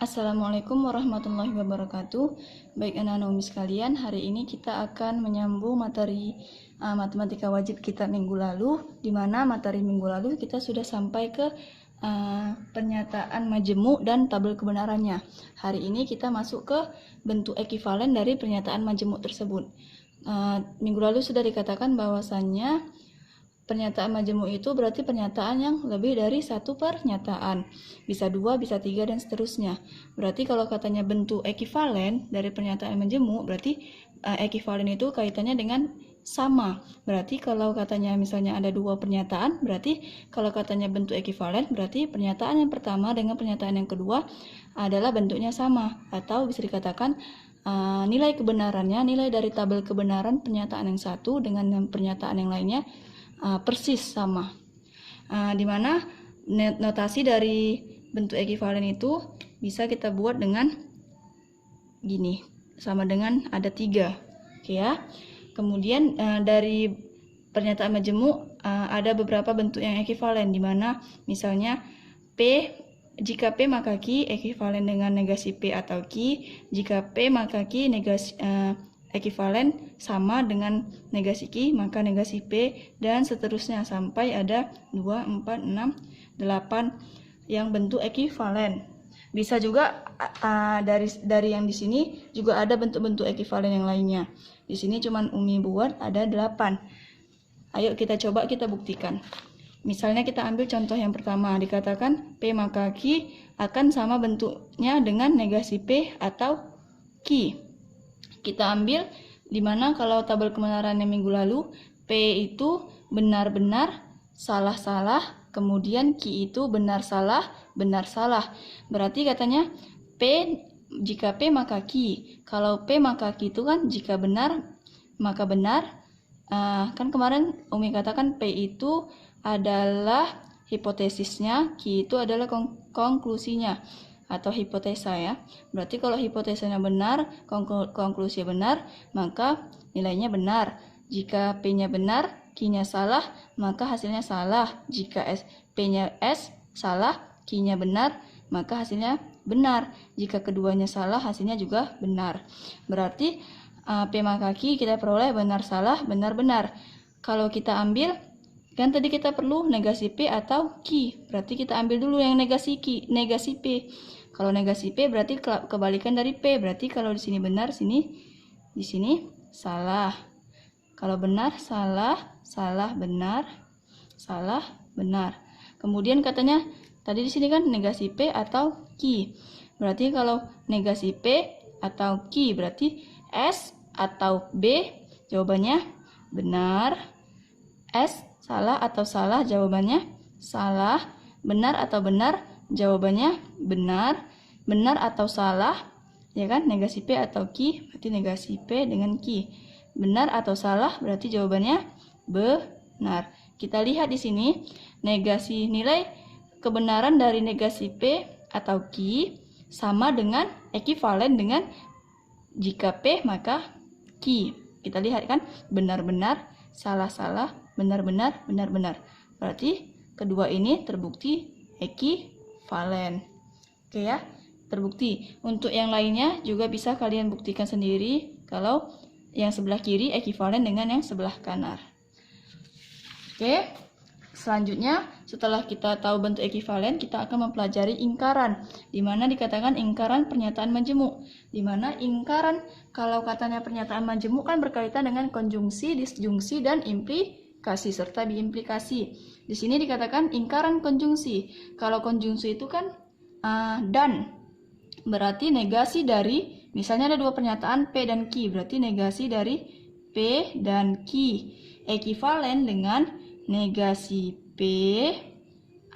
Assalamualaikum warahmatullahi wabarakatuh. Baik anak-anak umi sekalian, hari ini kita akan menyambung materi matematika wajib kita minggu lalu, di mana materi minggu lalu kita sudah sampai ke pernyataan majemuk dan tabel kebenarannya. Hari ini kita masuk ke bentuk ekivalen dari pernyataan majemuk tersebut. Minggu lalu sudah dikatakan bahwasannya pernyataan majemuk itu berarti pernyataan yang lebih dari satu pernyataan. Bisa dua, bisa tiga, dan seterusnya. Berarti kalau katanya bentuk ekivalen dari pernyataan majemuk, berarti ekivalen itu kaitannya dengan sama. Berarti kalau katanya misalnya ada dua pernyataan, berarti kalau katanya bentuk ekivalen, berarti pernyataan yang pertama dengan pernyataan yang kedua adalah bentuknya sama. Atau bisa dikatakan nilai kebenarannya, nilai dari tabel kebenaran pernyataan yang satu dengan pernyataan yang lainnya persis sama. Dimana notasi dari bentuk ekivalen itu bisa kita buat dengan gini, sama dengan ada 3. Oke ya. Kemudian dari pernyataan majemuk ada beberapa bentuk yang ekivalen, dimana misalnya P, jika P maka Q ekivalen dengan negasi P atau Q. Jika P maka Q negasi ekivalen sama dengan negasi Q, maka negasi P, dan seterusnya sampai ada 2, 4, 6, 8 yang bentuk ekivalen. Bisa juga dari yang di sini juga ada bentuk-bentuk ekivalen yang lainnya. Di sini cuman Umi buat ada 8. Ayo kita coba kita buktikan. Misalnya kita ambil contoh yang pertama, dikatakan P maka Q akan sama bentuknya dengan negasi P atau Q. Kita ambil dimana kalau tabel kebenarannya minggu lalu P itu benar-benar, salah-salah, kemudian Q itu benar-salah, benar-salah. Berarti katanya P, jika P maka Q. Kalau P maka Q itu kan jika benar maka benar. Kan kemarin Umi katakan P itu adalah hipotesisnya, Q itu adalah konklusinya atau hipotesa ya. Berarti kalau hipotesanya benar, konklusinya benar, maka nilainya benar. Jika P-nya benar, Q-nya salah, maka hasilnya salah. Jika P-nya S salah, Q-nya benar, maka hasilnya benar. Jika keduanya salah, hasilnya juga benar. Berarti P maka Q kita peroleh benar salah, benar benar. Kalau kita ambil, kan tadi kita perlu negasi P atau Q. Berarti kita ambil dulu yang negasi Q, negasi P. Kalau negasi P berarti kebalikan dari P. Berarti kalau di sini benar, di sini salah. Kalau benar, salah, salah, benar, salah, benar. Kemudian katanya tadi di sini kan negasi P atau Q. Berarti kalau negasi P atau Q berarti S atau B, jawabannya benar. S salah atau salah, jawabannya salah. Benar atau benar, jawabannya benar. Benar atau salah, ya kan, negasi P atau Q, berarti negasi P dengan Q. Benar atau salah, berarti jawabannya benar. Kita lihat di sini, negasi nilai kebenaran dari negasi P atau Q sama dengan ekivalen dengan jika P maka Q. Kita lihat kan, benar-benar, salah-salah, benar-benar, benar-benar. Berarti kedua ini terbukti ekivalen. Oke ya, terbukti. Untuk yang lainnya juga bisa kalian buktikan sendiri kalau yang sebelah kiri ekivalen dengan yang sebelah kanan. Oke, selanjutnya setelah kita tahu bentuk ekivalen, kita akan mempelajari ingkaran, di mana dikatakan ingkaran pernyataan majemuk. Di mana ingkaran, kalau katanya pernyataan majemuk kan berkaitan dengan konjungsi, disjungsi, dan implikasi serta biimplikasi. Di sini dikatakan ingkaran konjungsi. Kalau konjungsi itu kan dan, berarti negasi dari, misalnya ada dua pernyataan P dan Q, berarti negasi dari P dan Q ekivalen dengan negasi P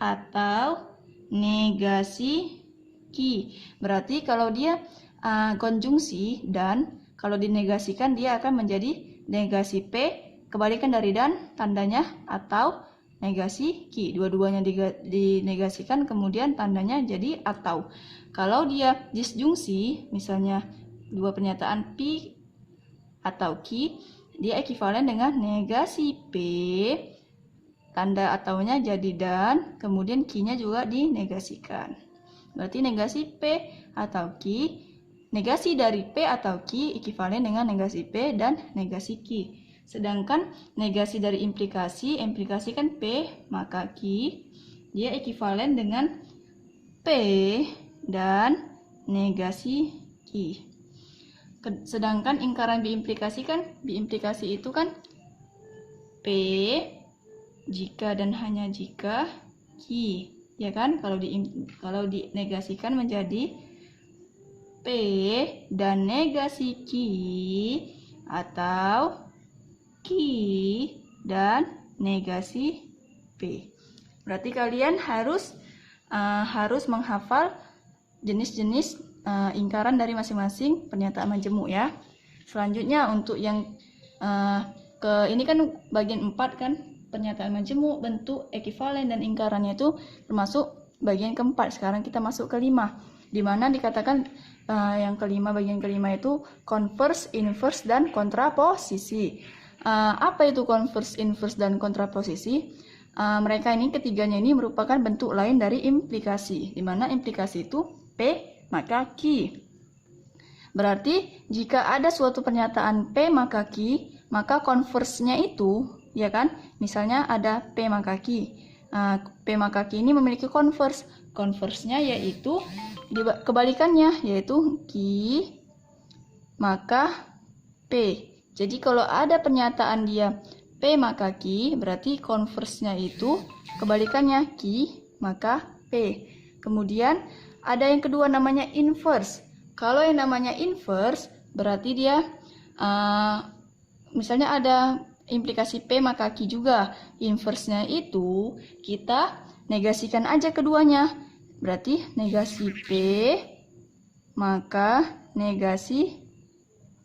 atau negasi Q. Berarti kalau dia konjungsi dan, kalau dinegasikan dia akan menjadi negasi P, kebalikan dari dan, tandanya atau negasi Q. Dua-duanya dinegasikan, kemudian tandanya jadi atau. Kalau dia disjungsi, misalnya dua pernyataan P atau Q, dia ekivalen dengan negasi P, tanda ataunya jadi dan, kemudian Q-nya juga dinegasikan. Berarti negasi P atau Q, negasi dari P atau Q ekivalen dengan negasi P dan negasi Q. Sedangkan negasi dari implikasi kan P, maka Q, dia ekivalen dengan P dan negasi Q. Sedangkan ingkaran biimplikasi itu kan P jika dan hanya jika Q, ya kan? Kalau dinegasikan menjadi P dan negasi Q atau Q dan negasi P. Berarti kalian harus menghafal jenis-jenis ingkaran dari masing-masing pernyataan majemuk ya. Selanjutnya untuk yang ini kan bagian 4 kan, pernyataan majemuk, bentuk, ekivalen dan ingkarannya itu termasuk bagian keempat. Sekarang kita masuk ke 5, di mana dikatakan yang bagian kelima itu converse, inverse dan kontraposisi. Apa itu converse, inverse dan kontraposisi? Mereka ini ketiganya ini merupakan bentuk lain dari implikasi, di mana implikasi itu P maka Q. Berarti jika ada suatu pernyataan P maka Q, maka converse-nya itu, ya kan? Misalnya ada P maka Q. P maka Q ini memiliki converse. Converse-nya yaitu kebalikannya, yaitu Q maka P. Jadi kalau ada pernyataan dia P maka Q, berarti converse-nya itu kebalikannya Q maka P. Kemudian ada yang kedua namanya inverse. Kalau yang namanya inverse berarti dia misalnya ada implikasi P maka Q juga. Inverse-nya itu kita negasikan aja keduanya. Berarti negasi P maka negasi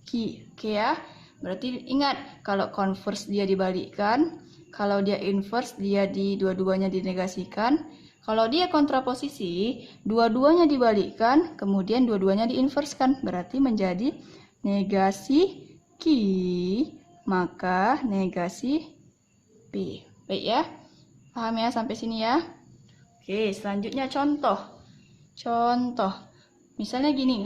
Q. Oke ya. Berarti ingat, kalau converse dia dibalikkan, kalau dia inverse dia dua-duanya dinegasikan. Kalau dia kontraposisi, dua-duanya dibalikkan, kemudian dua-duanya diinverskan. Berarti menjadi negasi Q maka negasi P. Baik ya. Paham ya sampai sini ya? Oke, selanjutnya contoh. Misalnya gini,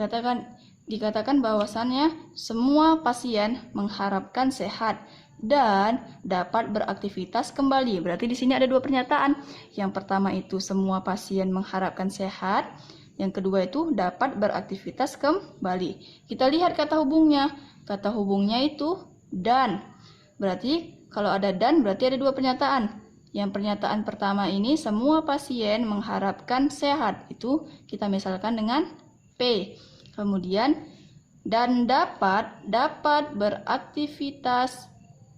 dikatakan bahwasannya semua pasien mengharapkan sehat dan dapat beraktivitas kembali. Berarti di sini ada dua pernyataan. Yang pertama itu semua pasien mengharapkan sehat. Yang kedua itu dapat beraktivitas kembali. Kita lihat kata hubungnya. Kata hubungnya itu dan. Berarti kalau ada dan berarti ada dua pernyataan. Yang pernyataan pertama ini semua pasien mengharapkan sehat. Itu kita misalkan dengan P. Kemudian dan dapat beraktivitas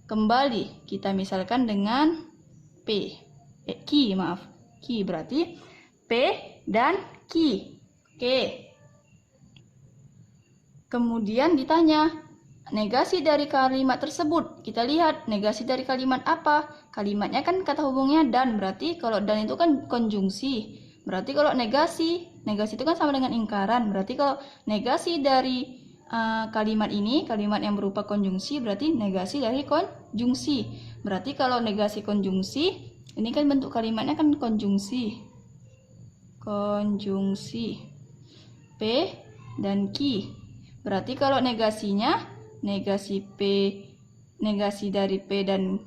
kembali kita misalkan dengan P. Q berarti P dan Q. Oke. Kemudian ditanya negasi dari kalimat tersebut. Kita lihat negasi dari kalimat apa? Kalimatnya kan kata hubungnya dan, berarti kalau dan itu kan konjungsi. Berarti kalau negasi itu kan sama dengan ingkaran. Berarti kalau negasi dari kalimat ini, kalimat yang berupa konjungsi, berarti negasi dari konjungsi. Berarti kalau negasi konjungsi, ini kan bentuk kalimatnya kan konjungsi. P dan Q. Berarti kalau negasinya, negasi dari P dan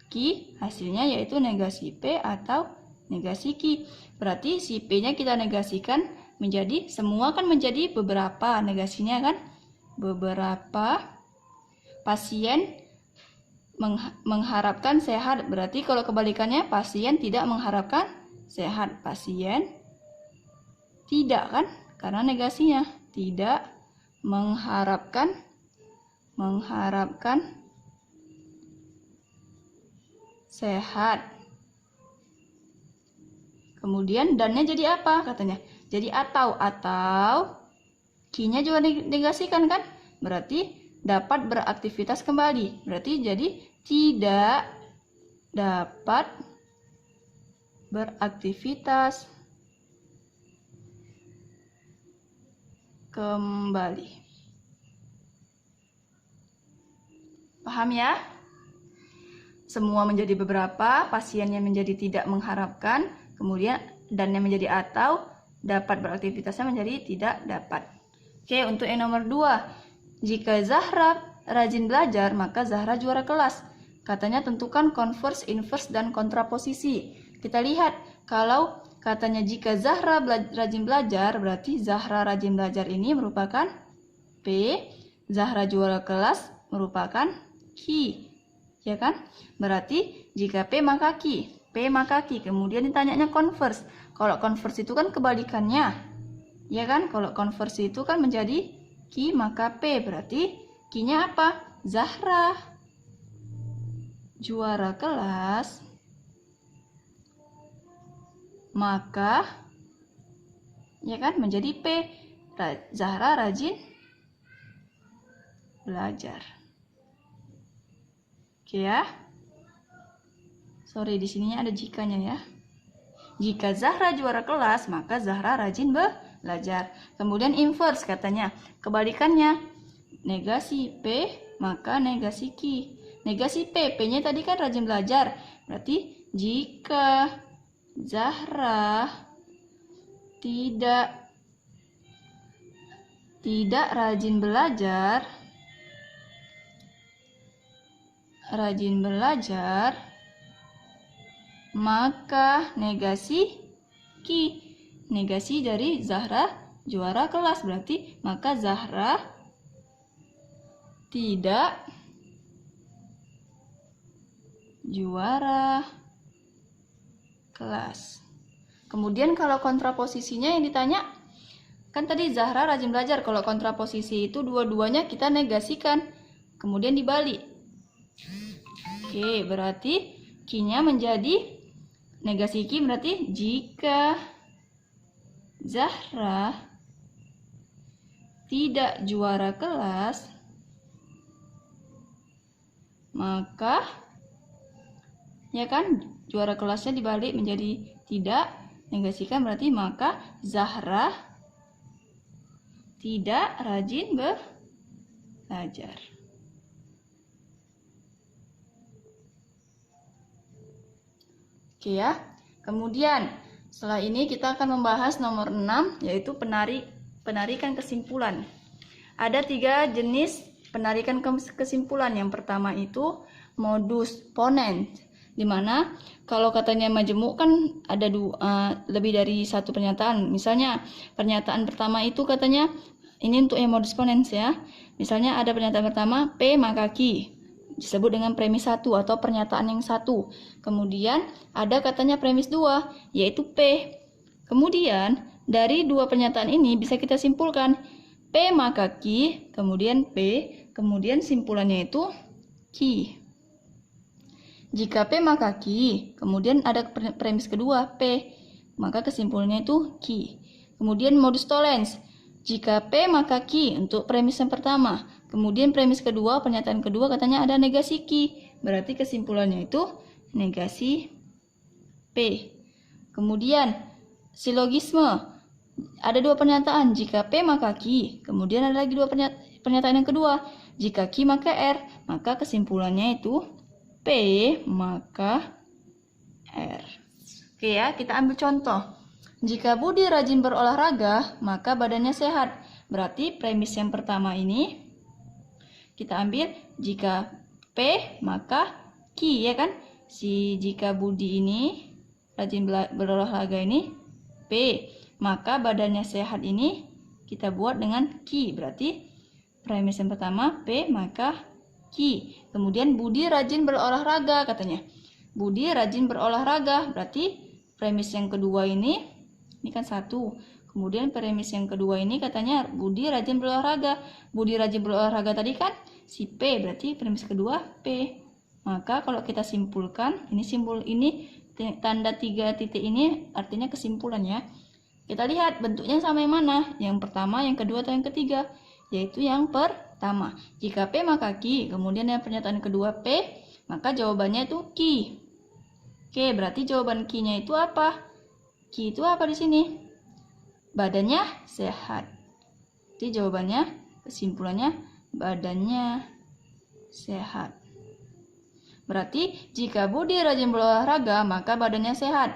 Q, hasilnya yaitu negasi P atau negasi Q. Berarti si P-nya kita negasikan menjadi, semua kan menjadi beberapa negasinya kan. Beberapa pasien mengharapkan sehat. Berarti kalau kebalikannya pasien tidak mengharapkan sehat. Pasien tidak kan, karena negasinya tidak mengharapkan sehat. Kemudian dannya jadi apa katanya? Jadi atau Q-nya juga negasikan kan? Berarti dapat beraktivitas kembali. Berarti jadi tidak dapat beraktivitas kembali. Paham ya? Semua menjadi beberapa, pasiennya menjadi tidak mengharapkan, kemudian dannya menjadi atau, dapat beraktivitasnya menjadi tidak dapat. Oke, untuk yang nomor 2, jika Zahra rajin belajar, maka Zahra juara kelas. Katanya tentukan konvers, invers, dan kontraposisi. Kita lihat, kalau katanya jika Zahra rajin belajar, berarti Zahra rajin belajar ini merupakan P, Zahra juara kelas merupakan Q, ya kan? Berarti jika P maka Q, P maka Q. Kemudian ditanyanya konvers. Kalau konvers itu kan kebalikannya, ya kan? Kalau konvers itu kan menjadi Q maka P, berarti Q-nya apa? Zahra juara kelas maka, ya kan, menjadi P, Zahra rajin belajar. Oke ya. Sorry, di sininya ada jikanya ya. Jika Zahra juara kelas, maka Zahra rajin belajar. Kemudian inverse katanya, kebalikannya. Negasi P, maka negasi Q. Negasi P, P-nya tadi kan rajin belajar. Berarti jika Zahra tidak rajin belajar, maka negasi Q. Negasi dari Zahra juara kelas, berarti maka Zahra tidak juara kelas. Kemudian kalau kontraposisinya yang ditanya, kan tadi Zahra rajin belajar. Kalau kontraposisi itu dua-duanya kita negasikan, kemudian dibalik. Oke, berarti Q-nya menjadi negasi Q, berarti jika Zahra tidak juara kelas, maka, ya kan, juara kelasnya dibalik menjadi tidak, negasikan berarti maka Zahra tidak rajin belajar. Oke ya. Kemudian setelah ini kita akan membahas nomor 6, yaitu penarikan kesimpulan. Ada 3 jenis penarikan kesimpulan. Yang pertama itu modus ponens, dimana kalau katanya majemuk kan ada lebih dari satu pernyataan. Misalnya pernyataan pertama itu katanya, ini untuk yang modus ponens ya. Misalnya ada pernyataan pertama P maka Q, disebut dengan premis 1 atau pernyataan yang 1. Kemudian ada katanya premis 2, yaitu P. Kemudian dari 2 pernyataan ini bisa kita simpulkan P maka Q, kemudian P, kemudian simpulannya itu Q. Jika P maka Q, kemudian ada premis kedua P, maka kesimpulannya itu Q. Kemudian modus tollens, jika P maka Q untuk premis yang pertama, kemudian premis kedua, pernyataan kedua katanya ada negasi Q, berarti kesimpulannya itu negasi P. Kemudian silogisme, ada 2 pernyataan, jika P maka Q, kemudian ada lagi 2 pernyataan yang kedua, jika Q maka R, maka kesimpulannya itu P maka R. Oke ya, kita ambil contoh. Jika Budi rajin berolahraga, maka badannya sehat. Berarti premis yang pertama ini kita ambil jika P maka Q, ya kan? Jika Budi ini rajin berolahraga ini P, maka badannya sehat ini kita buat dengan Q. Berarti premis yang pertama P maka Q. Kemudian Budi rajin berolahraga katanya. Budi rajin berolahraga, berarti premis yang kedua ini kan 1. Kemudian premis yang kedua ini katanya Budi rajin berolahraga. Budi rajin berolahraga tadi kan si P, berarti premis kedua P. Maka kalau kita simpulkan, ini simbol ini tanda 3 titik ini artinya kesimpulan ya. Kita lihat bentuknya sama yang mana? Yang pertama, yang kedua, atau yang ketiga? Yaitu yang pertama. Jika P maka Q, kemudian yang pernyataan kedua P, maka jawabannya itu Q. Oke, berarti jawaban Q-nya itu apa? Q itu apa di sini? Badannya sehat. Jadi jawabannya, kesimpulannya badannya sehat. Berarti jika Budi rajin berolahraga, maka badannya sehat.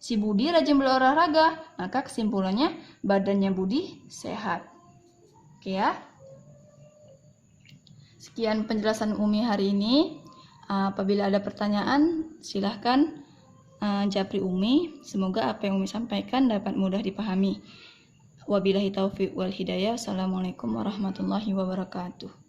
si Budi rajin berolahraga, maka kesimpulannya badannya Budi sehat. Oke ya. Sekian penjelasan Umi hari ini. Apabila ada pertanyaan, silahkan japri Umi. Semoga apa yang Umi sampaikan dapat mudah dipahami. Wabillahi taufiq wal hidayah. Assalamualaikum warahmatullahi wabarakatuh.